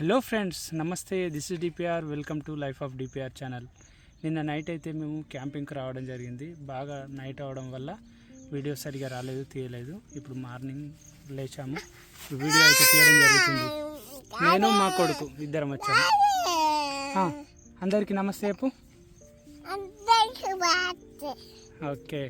Hello friends, నమస్తే. This is DPR. Welcome to life of DPR channel. నిన్న night అయితే మేము క్యాంపింగ్కి రావడం జరిగింది. బాగా నైట్ అవడం వల్ల వీడియో సరిగా రాలేదు, తీయలేదు. ఇప్పుడు మార్నింగ్ లేచాము, వీడియో అయితే తీయడం జరుగుతుంది. నేను మా కొడుకు ఇద్దరం వచ్చాము. అందరికీ నమస్తే చెప్పు. Okay,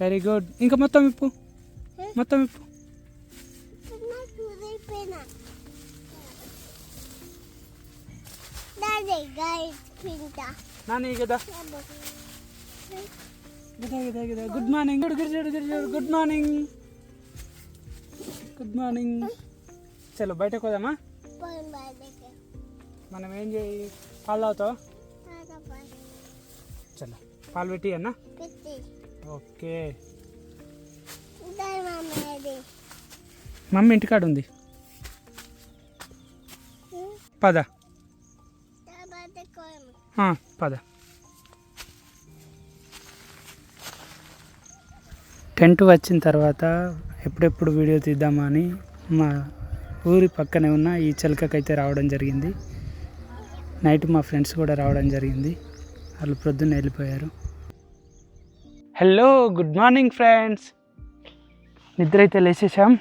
very good. ఇంకా మొత్తం ఇప్పు. నాని కదా. Good morning. Good morning. చలో బయటకు పోదామా? మనం ఏం చేయి, పాలు తాగుతావా? చలో పాలు పెట్టి అన్నా. ఓకే, మమ్మీ ఇంటికాడ ఉంది. పద పద. టెంట్ వచ్చిన తర్వాత ఎప్పుడెప్పుడు వీడియో తీద్దామని మా ఊరి పక్కనే ఉన్న ఈ చిలకకైతే రావడం జరిగింది. నైట్ మా ఫ్రెండ్స్ కూడా రావడం జరిగింది. వాళ్ళు ప్రొద్దున్న వెళ్ళిపోయారు. Hello, good morning friends. నిద్ర అయితే లేచేసాం,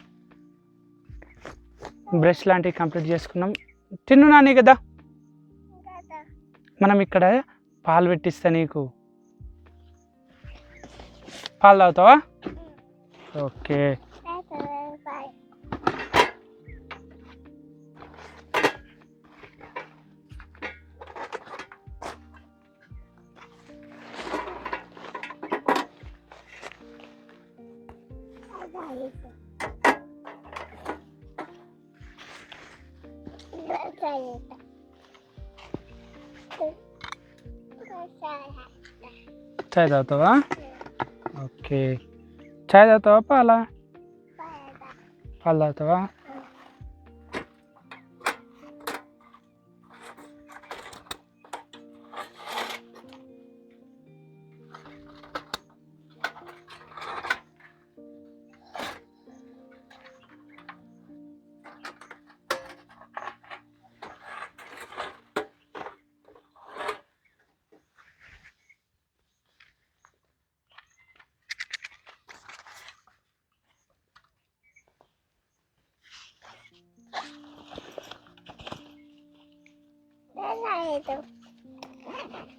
బ్రష్ లాంటివి కంప్లీట్ చేసుకున్నాం. తిన్ను నాని కదా. మనం ఇక్కడ పాలు పెట్టిస్తా, నీకు పాలు తాగుతావా? ఓకే, చాయ్ తాగుతావా? ఓకే, చాయ్ తాగుతావా పాలా? పాలు తాగుతావా?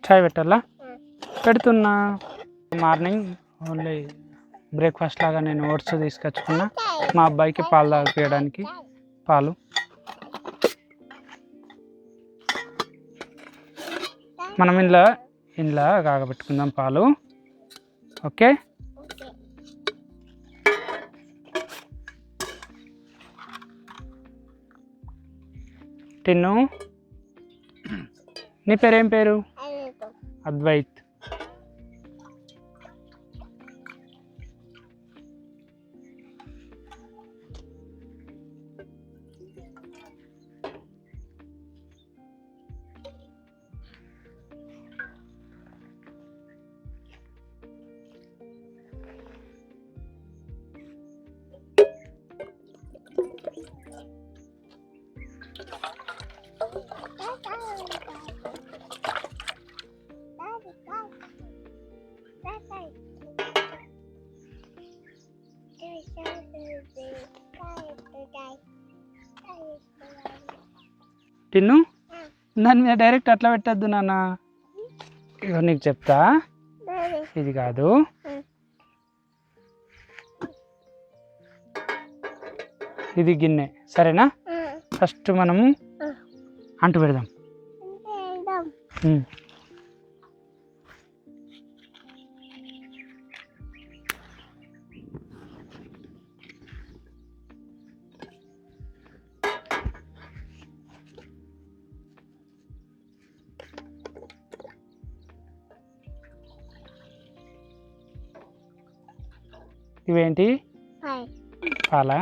చాయ్ పెట్టాలా? పెడుతున్నా. మార్నింగ్ ఓన్లీ బ్రేక్ఫాస్ట్ లాగా నేను ఓట్స్ తీసుకొచ్చుకున్నా. మా అబ్బాయికి పాలు తాగిపించడానికి పాలు. మనం ఇంట్లో కాగబెట్టుకుందాం పాలు. ఓకే, తిన్ను. నీ పేరేం పేరు? అద్వైత్. టిన్ను, దాని మీద డైరెక్ట్ అట్లా పెట్టద్దు నాన్న. ఇగో నీకు చెప్తా, ఇది కాదు, ఇది గిన్నె. సరేనా? ఫస్ట్ మనము అంటు పెడదాం. ఇవేంటి? పాలా?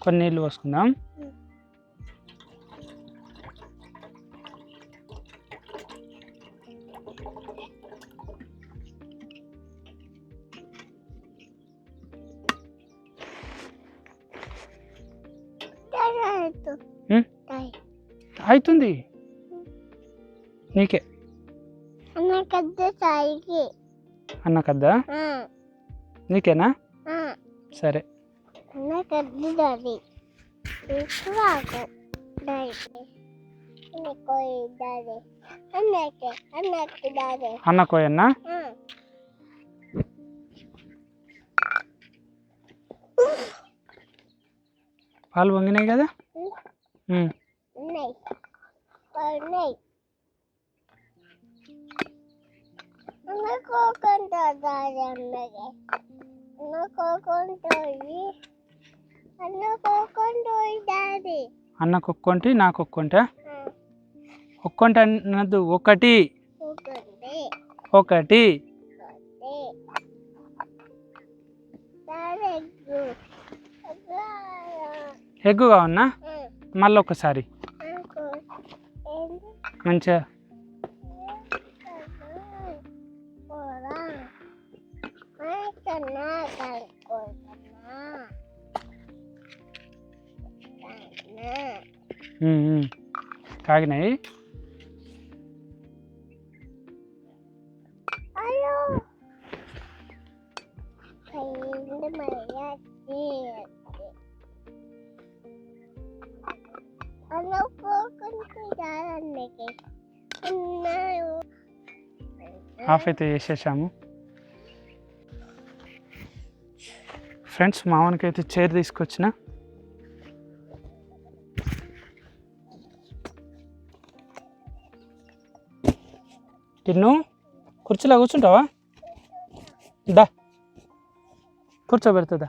కొన్ని నీళ్ళు పోసుకుందాం. అవుతుంది నీకే అన్నకద్దా నీకేనా? సరే అన్న కోయన్నా. పాలు పొంగినాయి కదా. అన్న కుక్కొంటి నా కుక్కొంటా. ఒక్కొంటి అన్నది ఒకటి ఒకటి. ఎగ్గు కావన్నా మళ్ళీ ఒకసారి మంచిగా కాగినాయి. ఆఫ్ అయితే చేసేసాము ఫ్రెండ్స్. మామూలుకైతే చైర్ తీసుకొచ్చిన. తిన్ను కుర్చీలో కూర్చుంటావా? దా కూర్చోబెడుతుందా?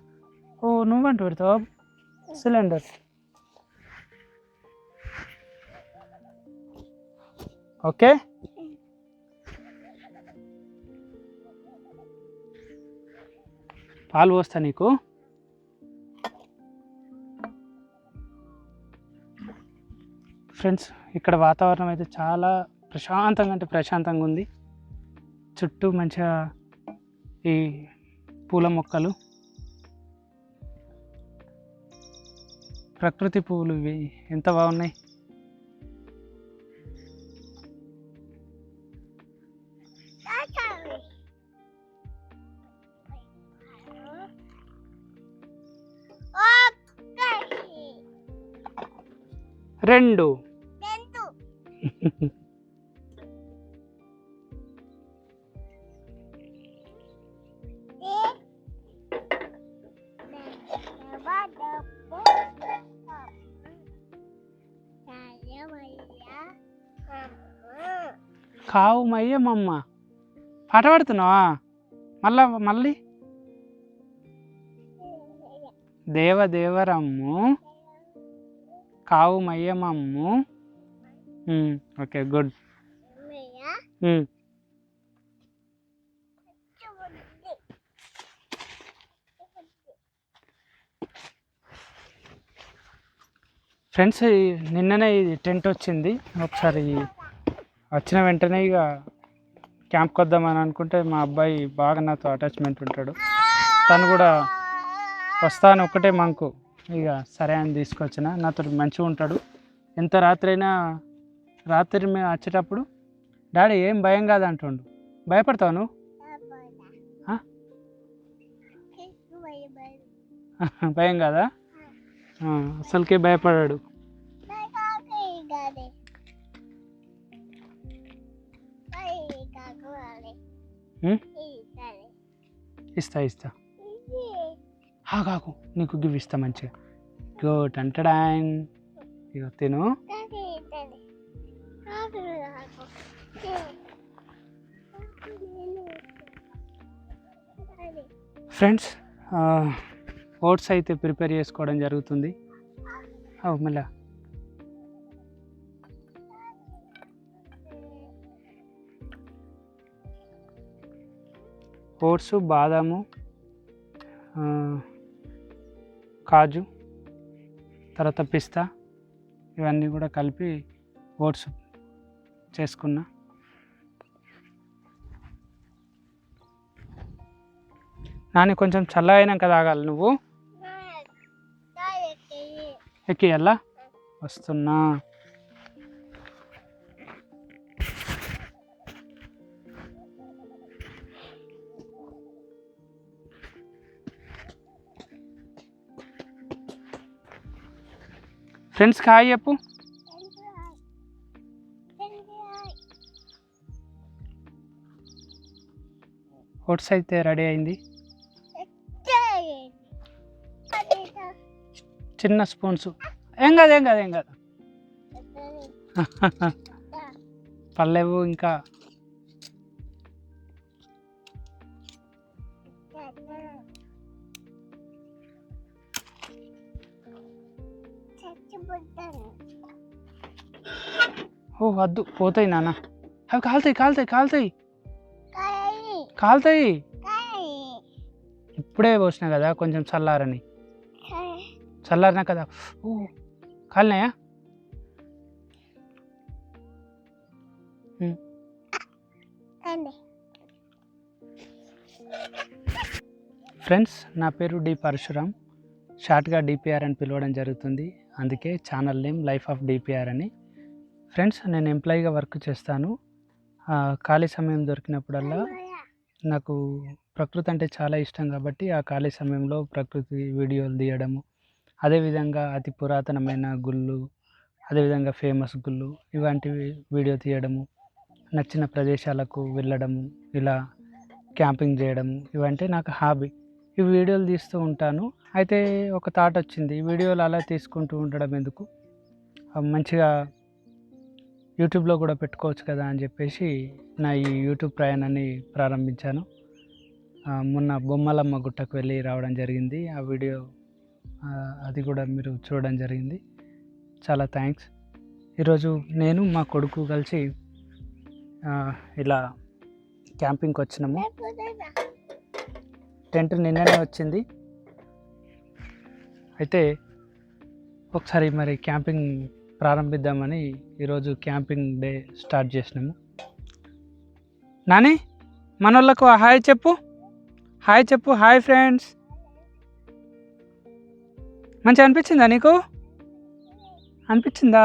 ఓ నువ్వంటూ పెడతావా సిలిండర్? ఓకే పాలు పోస్తా నీకు. ఫ్రెండ్స్ ఇక్కడ వాతావరణం అయితే చాలా ప్రశాంతంగా అంటే ప్రశాంతంగా ఉంది. చుట్టూ మంచిగా ఈ పూల మొక్కలు, ప్రకృతి పువ్వులు ఇవి ఎంత బాగున్నాయి. రెండు కావు మయ్యమమ్మ పాట పాడుతున్నావా? మళ్ళీ దేవదేవరమ్ము కావు మయ్యమమ్ము. Okay good. ఫ్రెండ్స్ నిన్ననే ఇది టెంట్ వచ్చింది. ఒకసారి వచ్చిన వెంటనే ఇక క్యాంప్కి వద్దామని అనుకుంటే మా అబ్బాయి బాగా నాతో అటాచ్మెంట్ ఉంటాడు. తను కూడా వస్తాను ఒకటే మంకు. ఇక సరే అని తీసుకొచ్చిన. నాతో మంచిగా ఉంటాడు. ఎంత రాత్రి అయినా రాత్రి మేము వచ్చేటప్పుడు డాడీ ఏం భయం కాదు అంటుండు. భయపడతావు నువ్వు? భయం కాదా? అసలుకే భయపడాడు. ఇస్తా కాకు నీకు గివ్ ఇస్తా మంచిగా. గుడ్ అంటడాన్. ఇక తిను. ఫ్రెండ్స్ ఓట్స్ అయితే ప్రిపేర్ చేసుకోవడం జరుగుతుంది. మళ్ళా ఓట్స్, బాదాము, కాజు, తర్వాత పిస్తా, ఇవన్నీ కూడా కలిపి ఓట్స్ చేసుకున్నా. నాని కొంచెం చల్ల అయినాక తాగాలి. నువ్వు ఎక్కియల్లా? వస్తున్నా. ఫ్రెండ్స్ హాయ్ చెప్పు. ఓట్స్ అయితే రెడీ అయింది. చిన్న స్పూన్స్. ఏం కాదు పర్లేవు. ఇంకా ఓ వద్దు, పోతాయి నాన్న. అవి కాలుతాయి. ఇప్పుడే పోసినా కదా కొంచెం చల్లారినా కదా. ఓ కాలినాయా? ఫ్రెండ్స్ నా పేరు డి పరశురామ్, షార్ట్గా డిపిఆర్ అని పిలవడం జరుగుతుంది. అందుకే channel name life of DPR అని. ఫ్రెండ్స్ నేను ఎంప్లాయీగా వర్క్ చేస్తాను. ఖాళీ సమయం దొరికినప్పుడల్లా నాకు ప్రకృతి అంటే చాలా ఇష్టం కాబట్టి ఆ ఖాళీ సమయంలో ప్రకృతి వీడియోలు తీయడము, అదేవిధంగా అతి పురాతనమైన గుళ్ళు, అదేవిధంగా ఫేమస్ గుళ్ళు ఇలాంటివి వీడియో తీయడము, నచ్చిన ప్రదేశాలకు వెళ్ళడము, ఇలా క్యాంపింగ్ చేయడము ఇవంటే నాకు హాబీ. ఈ వీడియోలు తీస్తూ ఉంటాను. అయితే ఒక థాట్ వచ్చింది, ఈ వీడియోలు అలా తీసుకుంటూ ఉండడం ఎందుకు, మంచిగా యూట్యూబ్లో కూడా పెట్టుకోవచ్చు కదా అని చెప్పేసి నా ఈ యూట్యూబ్ ప్రయాణాన్ని ప్రారంభించాను. మొన్న బొమ్మలమ్మ గుట్టకు వెళ్ళి రావడం జరిగింది. ఆ వీడియో అది కూడా మీరు చూడడం జరిగింది. చాలా థ్యాంక్స్. ఈరోజు నేను మా కొడుకు కలిసి ఇలా క్యాంపింగ్కి వచ్చినాము. టెంట్ నిన్ననే వచ్చింది. అయితే ఒకసారి మరి క్యాంపింగ్ ప్రారంభిద్దామని ఈరోజు క్యాంపింగ్ డే స్టార్ట్ చేసినాము. నాని మనోళ్ళకు హాయ్ చెప్పు. Hi friends. మంచిగా అనిపించిందా నీకు? అనిపించిందా?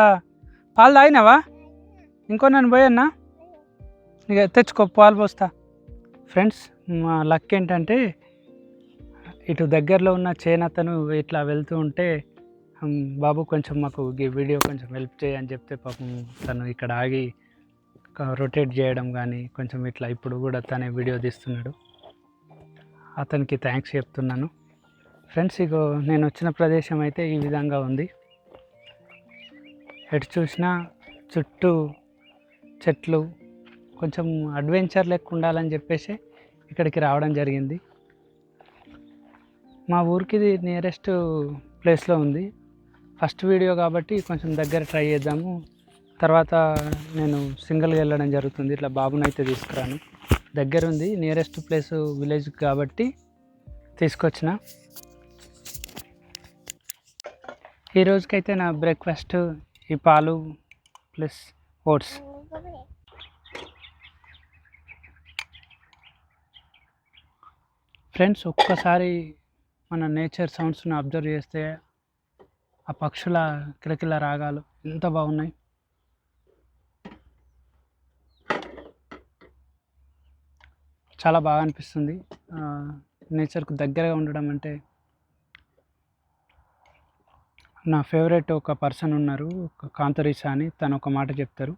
పాలు తాగినావా? ఇంకో నన్ను పోయన్నా ఇక తెచ్చుకో, పాలు పోస్తా. ఫ్రెండ్స్ మా లక్ ఏంటంటే ఇటు దగ్గరలో ఉన్న చేనతను ఇట్లా వెళ్తూ ఉంటే, బాబు కొంచెం మాకు ఈ వీడియో కొంచెం హెల్ప్ చేయని చెప్తే పాపం తను ఇక్కడ ఆగి రొటేట్ చేయడం కానీ కొంచెం ఇట్లా ఇప్పుడు కూడా తనే వీడియో తీస్తున్నాడు. అతనికి థ్యాంక్స్ చెప్తున్నాను. ఫ్రెండ్స్ ఇగో నేను వచ్చిన ప్రదేశం అయితే ఈ విధంగా ఉంది. ఎటు చూసినా చుట్టూ చెట్లు, కొంచెం అడ్వెంచర్ లెక్క ఉండాలని చెప్పేసి ఇక్కడికి రావడం జరిగింది. మా ఊరికి ఇది నియరెస్ట్ ప్లేస్లో ఉంది. ఫస్ట్ వీడియో కాబట్టి కొంచెం దగ్గర ట్రై చేద్దాము. తర్వాత నేను సింగిల్గా వెళ్ళడం జరుగుతుంది. ఇట్లా బాబునైతే తీసుకురాను. దగ్గర ఉంది, నియరెస్ట్ ప్లేస్ విలేజ్ కాబట్టి తీసుకొచ్చిన. ఈ రోజుకైతే నా బ్రేక్ఫాస్ట్ ఈ పాలు ప్లస్ ఓట్స్. ఫ్రెండ్స్ ఒక్కసారి మన నేచర్ సౌండ్స్ని అబ్జర్వ్ చేస్తే ఆ పక్షుల కిలకిల రాగాలు ఎంత బాగున్నాయి. చాలా బాగా అనిపిస్తుంది. నేచర్కు దగ్గరగా ఉండడం అంటే. నా ఫేవరెట్ ఒక పర్సన్ ఉన్నారు, కాంతరీసా అని. తను ఒక మాట చెప్తారు,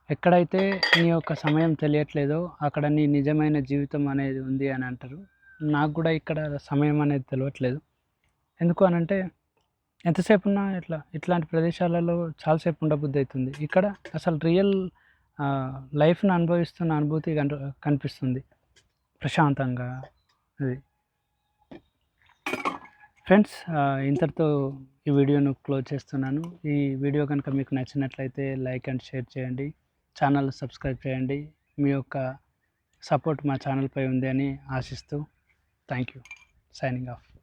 ఎక్కడైతే నీ యొక్క సమయం తెలియట్లేదో అక్కడ నీ నిజమైన జీవితం అనేది ఉంది అని అంటారు. నాకు కూడా ఇక్కడ సమయం అనేది తెలియట్లేదు. ఎందుకు అనంటే ఎంతసేపు ఉన్నా ఇట్లాంటి ప్రదేశాలలో చాలాసేపు ఉండబుద్ధి అవుతుంది. ఇక్కడ అసలు రియల్ లైఫ్ను అనుభవిస్తున్న అనుభూతి కనిపిస్తుంది ప్రశాంతంగా. అది ఫ్రెండ్స్ ఇంతటితో ఈ వీడియోను క్లోజ్ చేస్తున్నాను. ఈ వీడియో కనుక మీకు నచ్చినట్లయితే లైక్ అండ్ షేర్ చేయండి, ఛానల్ సబ్స్క్రైబ్ చేయండి. మీ యొక్క సపోర్ట్ మా ఛానల్పై ఉంది అని ఆశిస్తూ థ్యాంక్ యూ. Signing off.